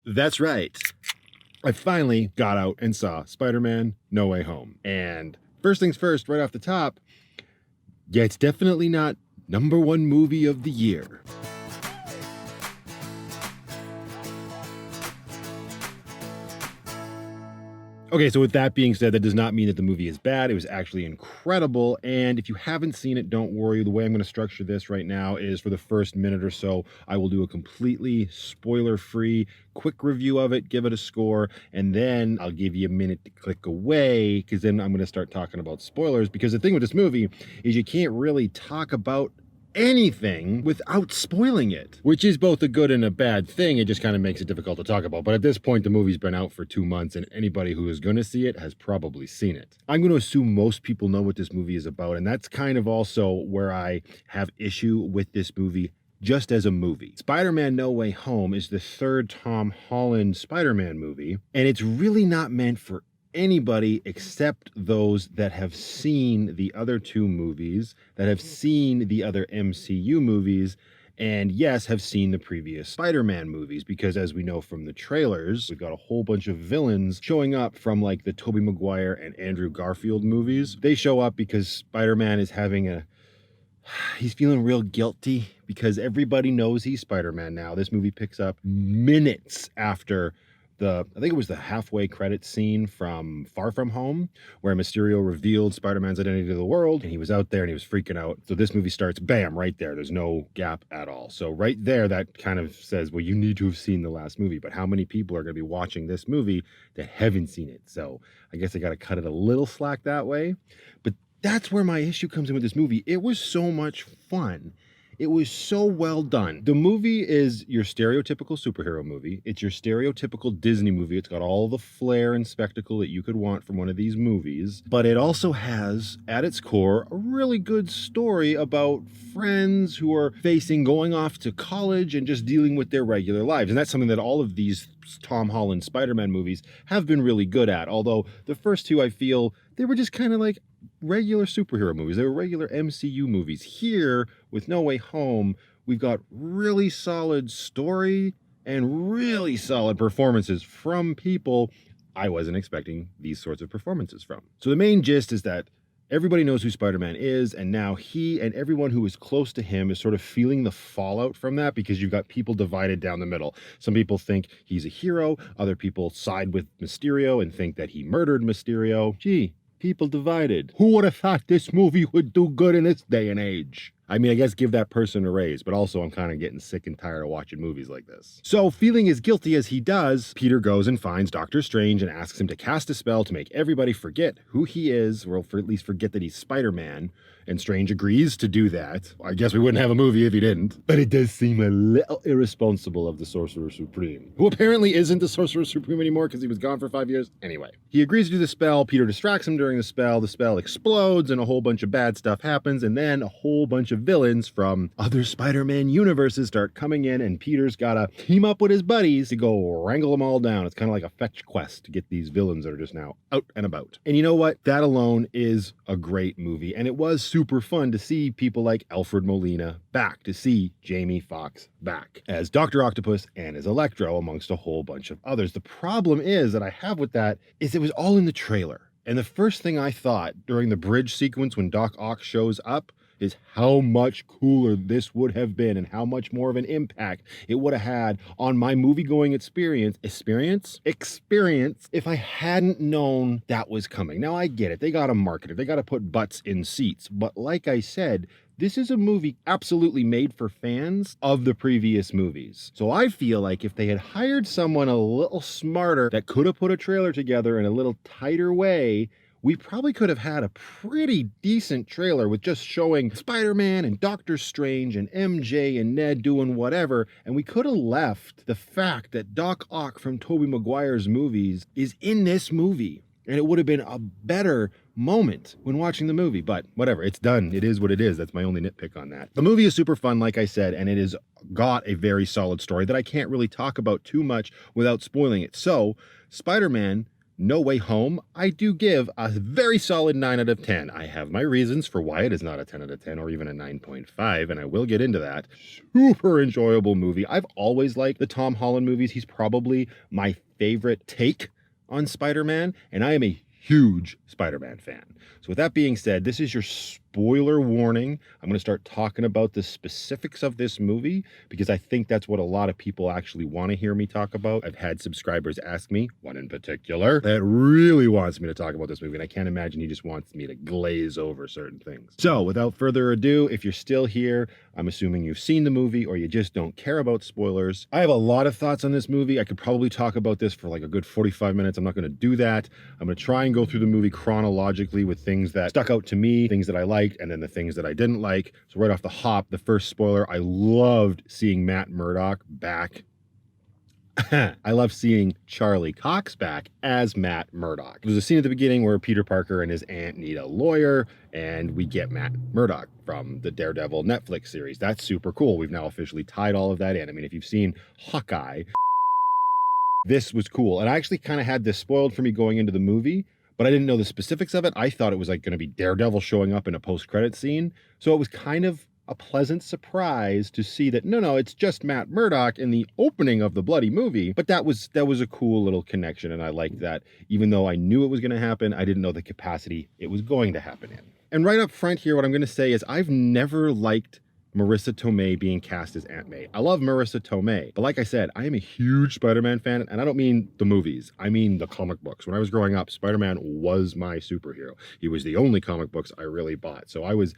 That's right. I finally got out and saw Spider-Man No Way Home. And first things first, right off the top, yeah, it's definitely not #1 movie of the year. Okay, so with that being said, that does not mean that the movie is bad. It was actually incredible. And if you haven't seen it, don't worry. The way I'm going to structure this right now is for the first minute or so, I will do a completely spoiler-free, quick review of it, give it a score, and then I'll give you a minute to click away, because then I'm going to start talking about spoilers. Because the thing with this movie is you can't really talk about anything without spoiling it, which is both a good and a bad thing. It just kind of makes it difficult to talk about. But at this point, the movie's been out for 2 months, and anybody who is going to see it has probably seen it. I'm going to assume most people know what this movie is about, and that's kind of also where I have issue with this movie just as a movie. Spider-Man No Way Home is the third Tom Holland Spider-Man movie, and it's really not meant for anybody except those that have seen the other 2 movies, that have seen the other MCU movies, and yes, have seen the previous Spider-Man movies, because as we know from the trailers, we've got a whole bunch of villains showing up from like the Tobey Maguire and Andrew Garfield movies. They show up because Spider-Man is he's feeling real guilty because everybody knows he's Spider-Man now. This movie picks up minutes after I think it was the halfway credit scene from Far From Home, where Mysterio revealed Spider-Man's identity to the world, and he was out there and he was freaking out. So this movie starts, bam, right there. There's no gap at all. So right there, that kind of says, well, you need to have seen the last movie. But how many people are going to be watching this movie that haven't seen it? So I guess I got to cut it a little slack that way. But that's where my issue comes in with this movie. It was so much fun. It was so well done. The movie is your stereotypical superhero movie. It's your stereotypical Disney movie. It's got all the flair and spectacle that you could want from one of these movies. But it also has, at its core, a really good story about friends who are facing going off to college and just dealing with their regular lives. And that's something that all of these Tom Holland Spider-Man movies have been really good at. Although the first 2, I feel, they were just kind of like regular superhero movies. They were regular MCU movies. Here, with No Way Home, we've got really solid story and really solid performances from people I wasn't expecting these sorts of performances from. So the main gist is that everybody knows who Spider-Man is, and now he and everyone who is close to him is sort of feeling the fallout from that, because you've got people divided down the middle. Some people think he's a hero. Other people side with Mysterio and think that he murdered Mysterio. Gee, people divided. Who would have thought this movie would do good in this day and age? I mean, I guess give that person a raise, but also I'm kind of getting sick and tired of watching movies like this. So, feeling as guilty as he does, Peter goes and finds Doctor Strange and asks him to cast a spell to make everybody forget who he is, or at least forget that he's Spider-Man. And Strange agrees to do that. I guess we wouldn't have a movie if he didn't. But it does seem a little irresponsible of the Sorcerer Supreme, who apparently isn't the Sorcerer Supreme anymore because he was gone for 5 years. Anyway, he agrees to do the spell. Peter distracts him during the spell explodes and a whole bunch of bad stuff happens, and then a whole bunch of villains from other Spider-Man universes start coming in, and Peter's gotta team up with his buddies to go wrangle them all down. It's kind of like a fetch quest to get these villains that are just now out and about. And you know what? That alone is a great movie, and it was super fun to see people like Alfred Molina back, to see Jamie Foxx back as Dr. Octopus and as Electro, amongst a whole bunch of others. The problem is that I have with that is it was all in the trailer. And the first thing I thought during the bridge sequence when Doc Ock shows up is how much cooler this would have been and how much more of an impact it would have had on my movie-going experience if I hadn't known that was coming. Now, I get it. They got to market it. They got to put butts in seats. But like I said, this is a movie absolutely made for fans of the previous movies. So I feel like if they had hired someone a little smarter that could have put a trailer together in a little tighter way, we probably could have had a pretty decent trailer with just showing Spider-Man and Doctor Strange and MJ and Ned doing whatever, and we could have left the fact that Doc Ock from Tobey Maguire's movies is in this movie, and it would have been a better moment when watching the movie. But whatever, it's done. It is what it is. That's my only nitpick on that. The movie is super fun, like I said, and it has got a very solid story that I can't really talk about too much without spoiling it. So, Spider-Man No Way Home, I do give a very solid 9 out of 10. I have my reasons for why it is not a 10 out of 10 or even a 9.5, and I will get into that. Super enjoyable movie. I've always liked the Tom Holland movies. He's probably my favorite take on Spider-Man, and I am a huge Spider-Man fan. So with that being said, this is your spoiler warning. I'm going to start talking about the specifics of this movie because I think that's what a lot of people actually want to hear me talk about. I've had subscribers ask me, one in particular, that really wants me to talk about this movie, and I can't imagine he just wants me to glaze over certain things. So without further ado, if you're still here, I'm assuming you've seen the movie or you just don't care about spoilers. I have a lot of thoughts on this movie. I could probably talk about this for like a good 45 minutes. I'm not going to do that. I'm going to try and go through the movie chronologically with things that stuck out to me, things that I liked, and then the things that I didn't like. So right off the hop, the first spoiler, I loved seeing Matt Murdock back. I love seeing Charlie Cox back as Matt Murdock. There's a scene at the beginning where Peter Parker and his aunt need a lawyer, and we get Matt Murdock from the Daredevil Netflix series. That's super cool. We've now officially tied all of that in. I mean, if you've seen Hawkeye, this was cool. And I actually kind of had this spoiled for me going into the movie, but I didn't know the specifics of it. I thought it was like going to be Daredevil showing up in a post-credit scene. So it was kind of a pleasant surprise to see that no, it's just Matt Murdock in the opening of the bloody movie. But that was a cool little connection, and I liked that. Even though I knew it was going to happen, I didn't know the capacity it was going to happen in. And right up front here, what I'm going to say is I've never liked Marissa Tomei being cast as Aunt May. I love Marissa Tomei, but like I said, I am a huge Spider-Man fan, and I don't mean the movies. I mean the comic books. When I was growing up, Spider-Man was my superhero. He was the only comic books I really bought, so I was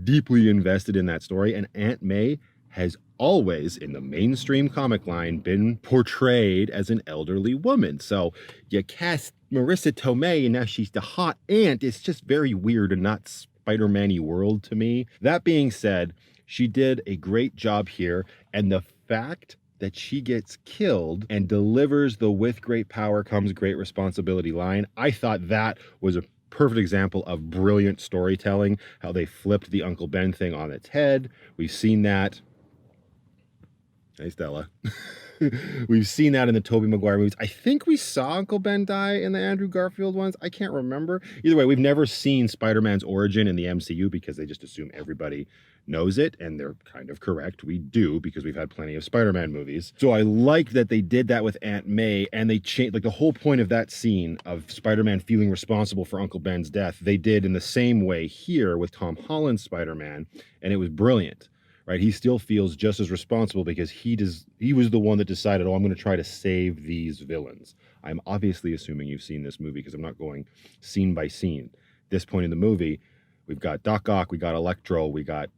deeply invested in that story, and Aunt May has always, in the mainstream comic line, been portrayed as an elderly woman. So you cast Marissa Tomei, and now she's the hot aunt. It's just very weird and not Spider-Man-y world to me. That being said, she did a great job here, and the fact that she gets killed and delivers the "with great power comes great responsibility" line, I thought that was a perfect example of brilliant storytelling, how they flipped the Uncle Ben thing on its head. We've seen that. Hey, Stella. We've seen that in the Tobey Maguire movies. I think we saw Uncle Ben die in the Andrew Garfield ones. I can't remember. Either way, we've never seen Spider-Man's origin in the MCU because they just assume everybody knows it, and they're kind of correct. We do, because we've had plenty of Spider-Man movies. So I like that they did that with Aunt May, and they changed, like, the whole point of that scene of Spider-Man feeling responsible for Uncle Ben's death, they did in the same way here with Tom Holland's Spider-Man, and it was brilliant. Right, he still feels just as responsible because he was the one that decided, oh, I'm going to try to save these villains. I'm obviously assuming you've seen this movie because I'm not going scene by scene. At this point in the movie, we've got Doc Ock, we got Electro, we got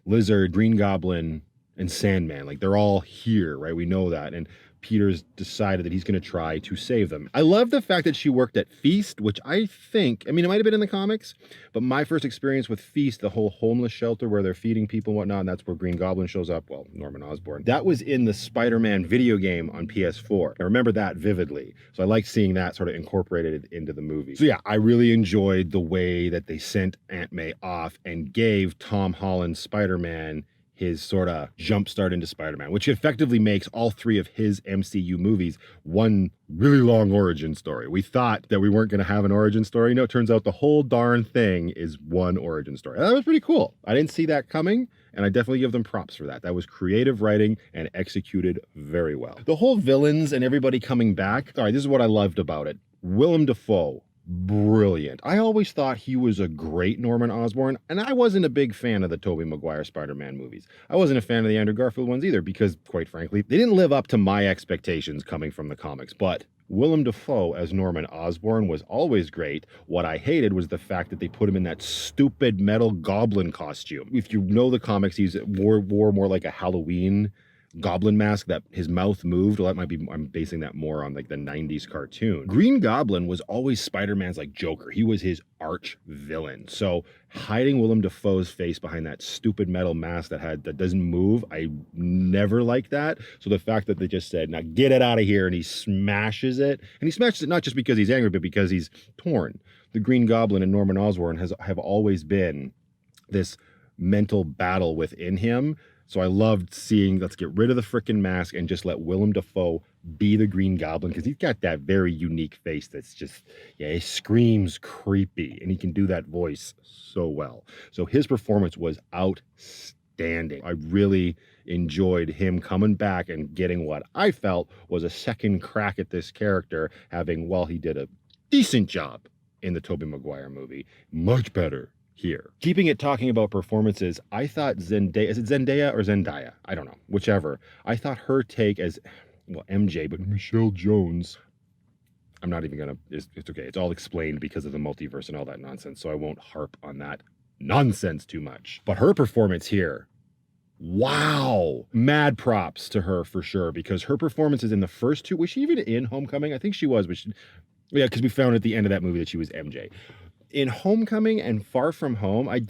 Lizard, Green Goblin, and Sandman. Like, they're all here, right? We know that. And Peter's decided that he's going to try to save them. I love the fact that she worked at Feast, which I think, I mean, it might have been in the comics, but my first experience with Feast, the whole homeless shelter where they're feeding people and whatnot, and that's where Green Goblin shows up, well, Norman Osborn. That was in the Spider-Man video game on PS4. I remember that vividly. So I liked seeing that sort of incorporated into the movie. So yeah, I really enjoyed the way that they sent Aunt May off and gave Tom Holland's Spider-Man his sort of jumpstart into Spider-Man, which effectively makes all three of his MCU movies one really long origin story. We thought that we weren't going to have an origin story. No, it turns out the whole darn thing is one origin story. That was pretty cool. I didn't see that coming, and I definitely give them props for that. That was creative writing and executed very well. The whole villains and everybody coming back. All right, this is what I loved about it. Willem Dafoe. Brilliant. I always thought he was a great Norman Osborn, and I wasn't a big fan of the Tobey Maguire Spider-Man movies. I wasn't a fan of the Andrew Garfield ones either because, quite frankly, they didn't live up to my expectations coming from the comics. But Willem Dafoe as Norman Osborn was always great. What I hated was the fact that they put him in that stupid metal goblin costume. If you know the comics, he wore more like a Halloween goblin mask that his mouth moved. Well, that might be, I'm basing that more on like the 90s cartoon. Green Goblin was always Spider-Man's like Joker. He was his arch villain. So hiding Willem Dafoe's face behind that stupid metal mask that doesn't move, I never liked that. So the fact that they just said, now get it out of here, and he smashes it. And he smashes it not just because he's angry, but because he's torn. The Green Goblin and Norman Osborn have always been this mental battle within him. So I loved seeing, let's get rid of the frickin' mask and just let Willem Dafoe be the Green Goblin, because he's got that very unique face that's just, yeah, he screams creepy, and he can do that voice so well. So his performance was outstanding. I really enjoyed him coming back and getting what I felt was a second crack at this character, having, well, he did a decent job in the Tobey Maguire movie. Much better here. Keeping it talking about performances, I thought Zendaya, is it Zendaya or Zendaya? I don't know, whichever. I thought her take as, well, MJ, but Michelle Jones, I'm not even gonna, it's okay. It's all explained because of the multiverse and all that nonsense, so I won't harp on that nonsense too much. But her performance here, wow, mad props to her for sure, because her performances in the first two, was she even in Homecoming? I think she was, but yeah, because we found at the end of that movie that she was MJ. In Homecoming and Far From Home, I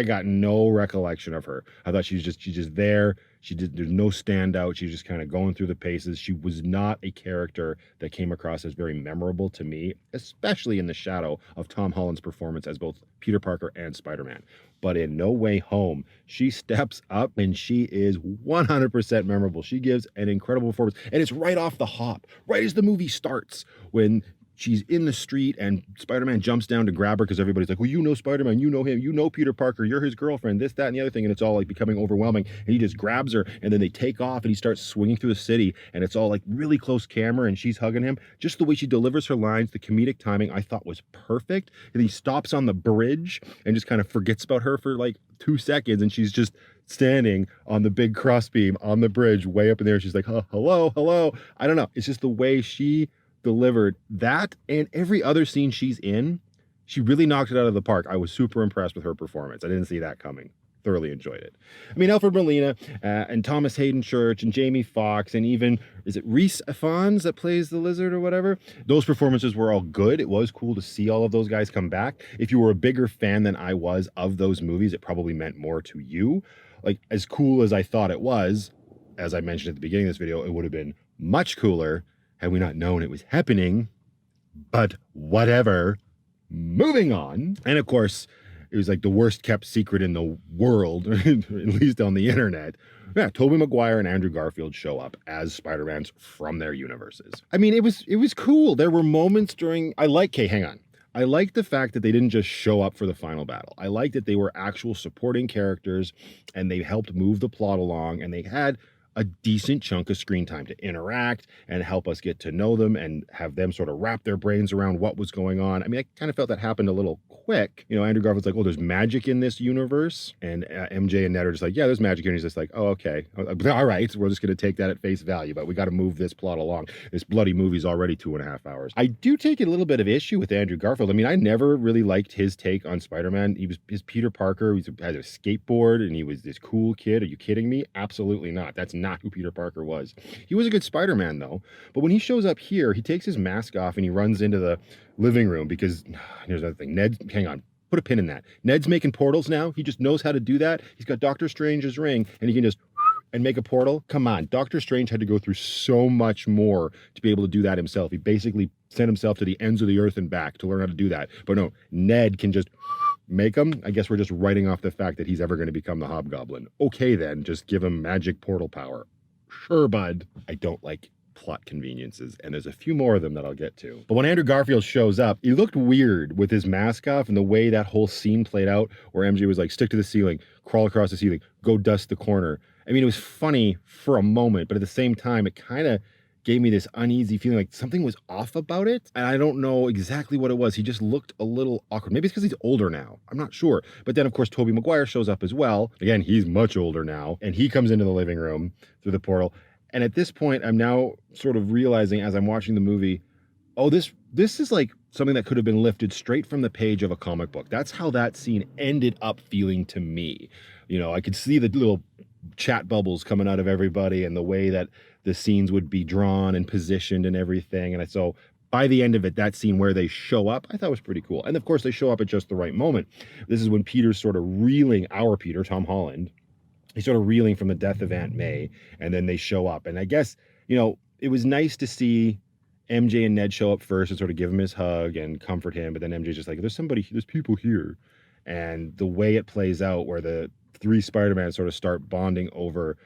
got no recollection of her. I thought she's just there. There's no standout. She's just kind of going through the paces. She was not a character that came across as very memorable to me, especially in the shadow of Tom Holland's performance as both Peter Parker and Spider-Man. But in No Way Home, she steps up and she is 100% memorable. She gives an incredible performance, and it's right off the hop, right as the movie starts, when she's in the street and Spider-Man jumps down to grab her because everybody's like, well, you know Spider-Man, you know him, you know Peter Parker, you're his girlfriend, this, that, and the other thing. And it's all like becoming overwhelming. And he just grabs her, and then they take off, and he starts swinging through the city, and it's all like really close camera, and she's hugging him. Just the way she delivers her lines, the comedic timing, I thought was perfect. And he stops on the bridge and just kind of forgets about her for like 2 seconds, and she's just standing on the big crossbeam on the bridge way up in there. She's like, oh, hello, hello. I don't know. It's just the way she delivered that and every other scene she's in. She really knocked it out of the park. I was super impressed with her performance. I didn't see that coming. Thoroughly enjoyed it. I mean, Alfred Molina and Thomas Hayden Church and Jamie Foxx and even, is it Rhys Ifans that plays the lizard or whatever? Those performances were all good. It was cool to see all of those guys come back. If you were a bigger fan than I was of those movies, it probably meant more to you. Like, as cool as I thought it was, as I mentioned at the beginning of this video, it would have been much cooler had we not known it was happening. But whatever. Moving on. And of course, it was like the worst kept secret in the world, at least on the internet. Yeah, Tobey Maguire and Andrew Garfield show up as Spider-Mans from their universes. I mean, it was cool. There were moments during, I like the fact that they didn't just show up for the final battle. I like that they were actual supporting characters, and they helped move the plot along, and they had a decent chunk of screen time to interact and help us get to know them and have them sort of wrap their brains around what was going on. I mean, I kind of felt that happened a little quick. You know, Andrew Garfield's like, oh, there's magic in this universe. And MJ and Ned are just like, yeah, there's magic here. And he's just like, oh, okay. All right, we're just going to take that at face value, but we got to move this plot along. This bloody movie's already 2.5 hours. I do take a little bit of issue with Andrew Garfield. I mean, I never really liked his take on Spider-Man. He was his Peter Parker. He had a skateboard, and he was this cool kid. Are you kidding me? Absolutely not. That's not who Peter Parker was. He was a good Spider-Man, though. But when he shows up here, he takes his mask off and he runs into the living room because, here's another thing. Ned, hang on. Put a pin in that. Ned's making portals now. He just knows how to do that. He's got Doctor Strange's ring, and he can just and make a portal. Come on. Doctor Strange had to go through so much more to be able to do that himself. He basically sent himself to the ends of the earth and back to learn how to do that. But no, Ned can just make them. I guess we're just writing off the fact that he's ever going to become the Hobgoblin. Okay, then. Just give him magic portal power. Sure, bud. I don't like plot conveniences, and there's a few more of them that I'll get to. But when Andrew Garfield shows up, he looked weird with his mask off, and the way that whole scene played out, where MJ was like, stick to the ceiling, crawl across the ceiling, go dust the corner. I mean, it was funny for a moment, but at the same time, it kind of gave me this uneasy feeling like something was off about it. And I don't know exactly what it was. He just looked a little awkward. Maybe it's because he's older now. I'm not sure. But then, of course, Tobey Maguire shows up as well. Again, he's much older now. And he comes into the living room through the portal. And at this point, I'm now sort of realizing as I'm watching the movie, oh, this is like something that could have been lifted straight from the page of a comic book. That's how that scene ended up feeling to me. You know, I could see the little chat bubbles coming out of everybody and the way that the scenes would be drawn and positioned and everything. And so by the end of it, that scene where they show up, I thought was pretty cool. And of course, they show up at just the right moment. This is when Peter's sort of reeling, our Peter, Tom Holland, he's sort of reeling from the death of Aunt May, and then they show up. And I guess, you know, it was nice to see MJ and Ned show up first and sort of give him his hug and comfort him. But then MJ's just like, there's people here. And the way it plays out where the three Spider-Man sort of start bonding over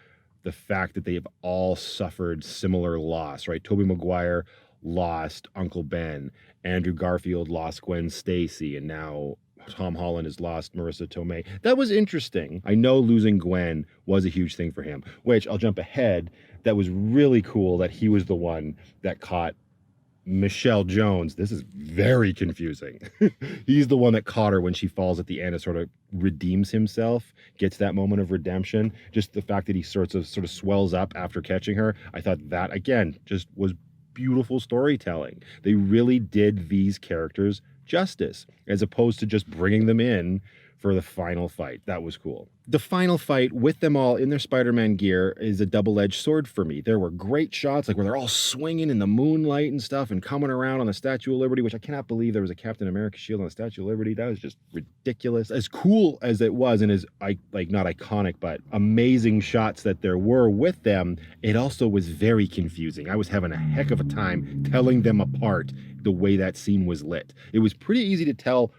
the fact that they have all suffered similar loss, right? Tobey Maguire lost Uncle Ben, Andrew Garfield lost Gwen Stacy, and now Tom Holland has lost Marissa Tomei. That was interesting. I know losing Gwen was a huge thing for him, which I'll jump ahead. That was really cool that he was the one that caught Michelle Jones. This is very confusing. He's the one that caught her when she falls at the end and sort of redeems himself, gets that moment of redemption. Just the fact that he sort of swells up after catching her. I thought that, again, just was beautiful storytelling. They really did these characters justice, as opposed to just bringing them in for the final fight. That was cool. The final fight with them all in their Spider-Man gear is a double-edged sword for me. There were great shots, like where they're all swinging in the moonlight and stuff and coming around on the Statue of Liberty, which I cannot believe there was a Captain America shield on the Statue of Liberty. That was just ridiculous. As cool as it was, and as, like, not iconic, but amazing shots that there were with them, it also was very confusing. I was having a heck of a time telling them apart the way that scene was lit. It was pretty easy to tell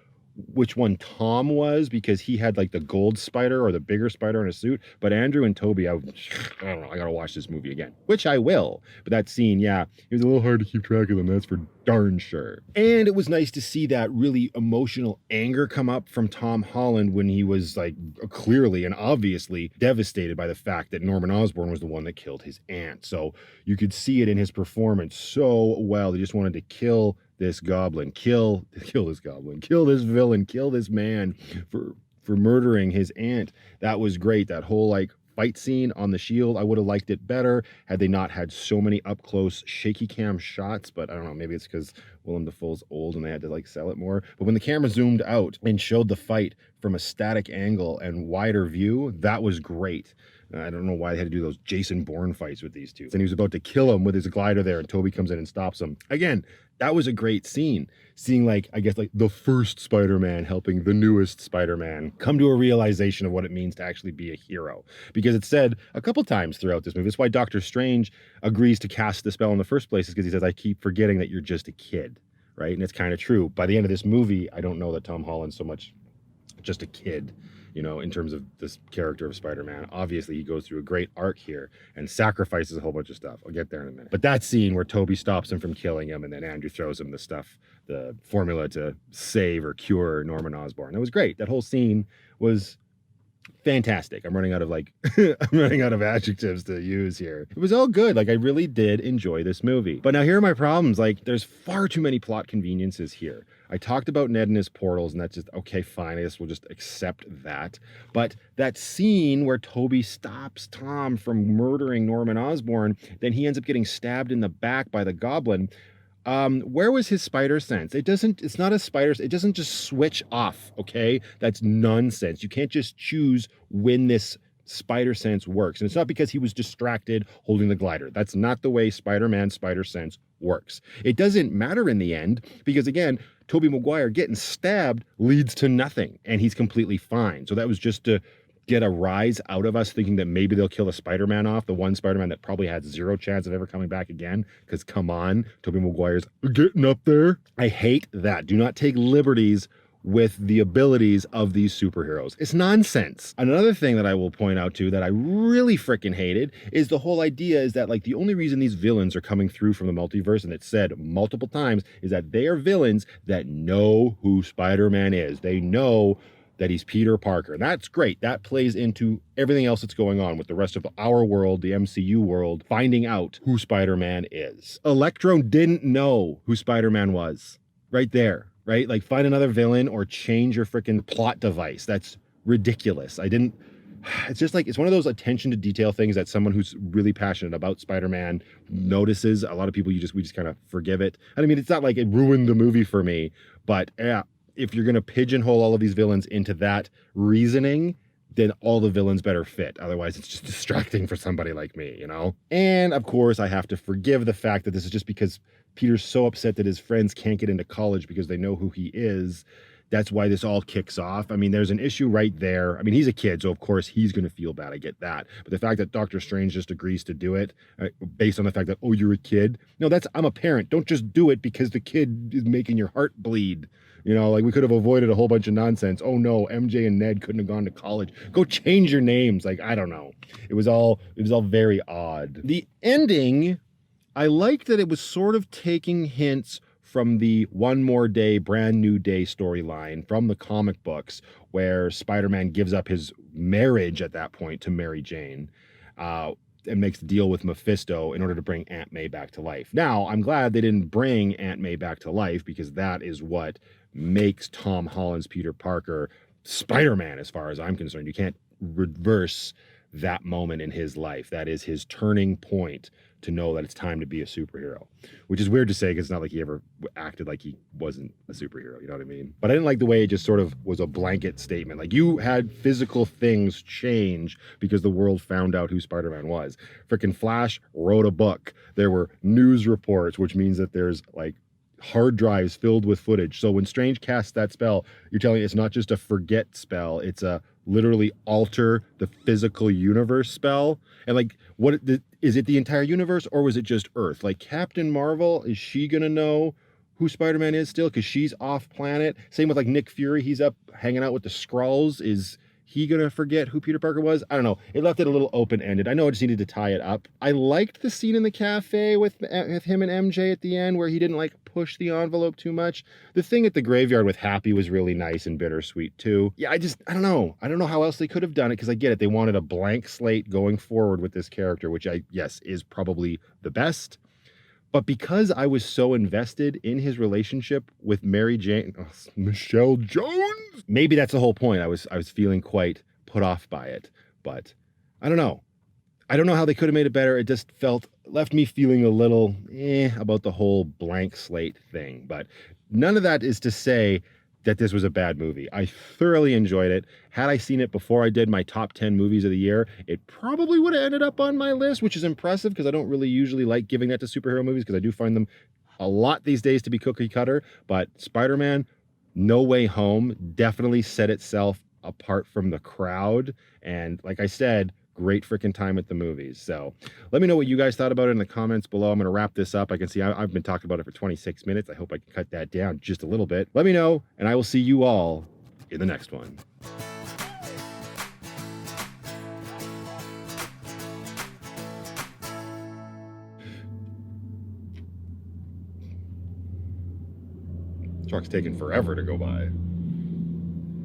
which one Tom was, because he had like the gold spider or the bigger spider in a suit. But Andrew and Toby, I don't know, I gotta watch this movie again, which I will. But that scene, yeah, it was a little hard to keep track of them, that's for darn sure. And it was nice to see that really emotional anger come up from Tom Holland when he was like clearly and obviously devastated by the fact that Norman Osborn was the one that killed his aunt. So you could see it in his performance so well. He just wanted to kill this goblin, kill this goblin, kill this villain, kill this man for murdering his aunt. That was great. That whole like fight scene on the shield, I would have liked it better had they not had so many up close shaky cam shots. But I don't know, maybe it's because Willem Dafoe's old and they had to like sell it more. But when the camera zoomed out and showed the fight from a static angle and wider view, that was great. I don't know why they had to do those Jason Bourne fights with these two. And he was about to kill him with his glider there, and Toby comes in and stops him. Again, that was a great scene. Seeing like, I guess like the first Spider-Man helping the newest Spider-Man come to a realization of what it means to actually be a hero. Because it's said a couple times throughout this movie. That's why Doctor Strange agrees to cast the spell in the first place, is because he says, I keep forgetting that you're just a kid, right? And it's kind of true. By the end of this movie, I don't know that Tom Holland's so much just a kid, you know, in terms of this character of Spider-Man. Obviously, he goes through a great arc here and sacrifices a whole bunch of stuff. I'll get there in a minute. But that scene where Toby stops him from killing him and then Andrew throws him the stuff, the formula to save or cure Norman Osborn. That was great. That whole scene was fantastic. I'm running out of like, I'm running out of adjectives to use here. It was all good. Like, I really did enjoy this movie. But now here are my problems. Like, there's far too many plot conveniences here. I talked about Ned and his portals, and that's just, okay, fine, I guess we'll just accept that. But that scene where Toby stops Tom from murdering Norman Osborn, then he ends up getting stabbed in the back by the Goblin. Where was his spider sense? It's not a spider, it doesn't just switch off, okay? That's nonsense. You can't just choose when this spider sense works. And it's not because he was distracted holding the glider. That's not the way Spider-Man spider sense works. It doesn't matter in the end, because again, Tobey Maguire getting stabbed leads to nothing, and he's completely fine. So that was just to get a rise out of us thinking that maybe they'll kill a Spider-Man off, the one Spider-Man that probably had zero chance of ever coming back again, because come on, Tobey Maguire's getting up there. I hate that. Do not take liberties with the abilities of these superheroes. It's nonsense. Another thing that I will point out too that I really freaking hated is the whole idea is that like the only reason these villains are coming through from the multiverse, and it's said multiple times, is that they are villains that know who Spider-Man is. They know that he's Peter Parker. And that's great. That plays into everything else that's going on with the rest of our world, the MCU world, finding out who Spider-Man is. Electro didn't know who Spider-Man was. Right there. Right? Like, find another villain or change your freaking plot device. That's ridiculous. It's just like, it's one of those attention to detail things that someone who's really passionate about Spider-Man notices. A lot of people, we just kind of forgive it. I mean, it's not like it ruined the movie for me, but yeah, if you're going to pigeonhole all of these villains into that reasoning, then all the villains better fit. Otherwise, it's just distracting for somebody like me, you know? And of course, I have to forgive the fact that this is just because Peter's so upset that his friends can't get into college because they know who he is. That's why this all kicks off. I mean, there's an issue right there. I mean, he's a kid, so of course he's going to feel bad. I get that. But the fact that Doctor Strange just agrees to do it based on the fact that, oh, you're a kid. No, I'm a parent. Don't just do it because the kid is making your heart bleed. You know, like we could have avoided a whole bunch of nonsense. Oh no, MJ and Ned couldn't have gone to college. Go change your names. Like, I don't know. It was all very odd. The ending, I liked that it was sort of taking hints from the One More Day, Brand New Day storyline from the comic books, where Spider-Man gives up his marriage at that point to Mary Jane, and makes the deal with Mephisto in order to bring Aunt May back to life. Now, I'm glad they didn't bring Aunt May back to life, because that is what makes Tom Holland's Peter Parker Spider-Man, as far as I'm concerned. You can't reverse that moment in his life. That is his turning point to know that it's time to be a superhero, which is weird to say because it's not like he ever acted like he wasn't a superhero. You know what I mean? But I didn't like the way it just sort of was a blanket statement. Like, you had physical things change because the world found out who Spider-Man was. Frickin' Flash wrote a book. There were news reports, which means that there's like hard drives filled with footage. So when Strange casts that spell, you're telling me it's not just a forget spell, it's a literally alter the physical universe spell. And like, what is it, the entire universe, or was it just Earth? Like, Captain Marvel, is she gonna know who Spider-Man is still, because she's off planet? Same with like Nick Fury, he's up hanging out with the Skrulls. Is he gonna forget who Peter Parker was? I don't know. It left it a little open-ended. I know I just needed to tie it up. I liked the scene in the cafe with him and MJ at the end, where he didn't like push the envelope too much. The thing at the graveyard with Happy was really nice and bittersweet too. Yeah, I don't know. I don't know how else they could have done it, because I get it. They wanted a blank slate going forward with this character, which yes, is probably the best. But because I was so invested in his relationship with Mary Jane, Michelle Jones, maybe that's the whole point. I was feeling quite put off by it, but I don't know. I don't know how they could have made it better. It just left me feeling a little about the whole blank slate thing. But none of that is to say that this was a bad movie. I thoroughly enjoyed it. Had I seen it before I did my top 10 movies of the year, it probably would have ended up on my list, which is impressive because I don't really usually like giving that to superhero movies, because I do find them a lot these days to be cookie cutter. But Spider-Man No Way Home definitely set itself apart from the crowd. And like I said, great freaking time at the movies. So let me know what you guys thought about it in the comments below. I'm going to wrap this up. I can see I've been talking about it for 26 minutes. I hope I can cut that down just a little bit. Let me know, and I will see you all in the next one. Truck's taking forever to go by.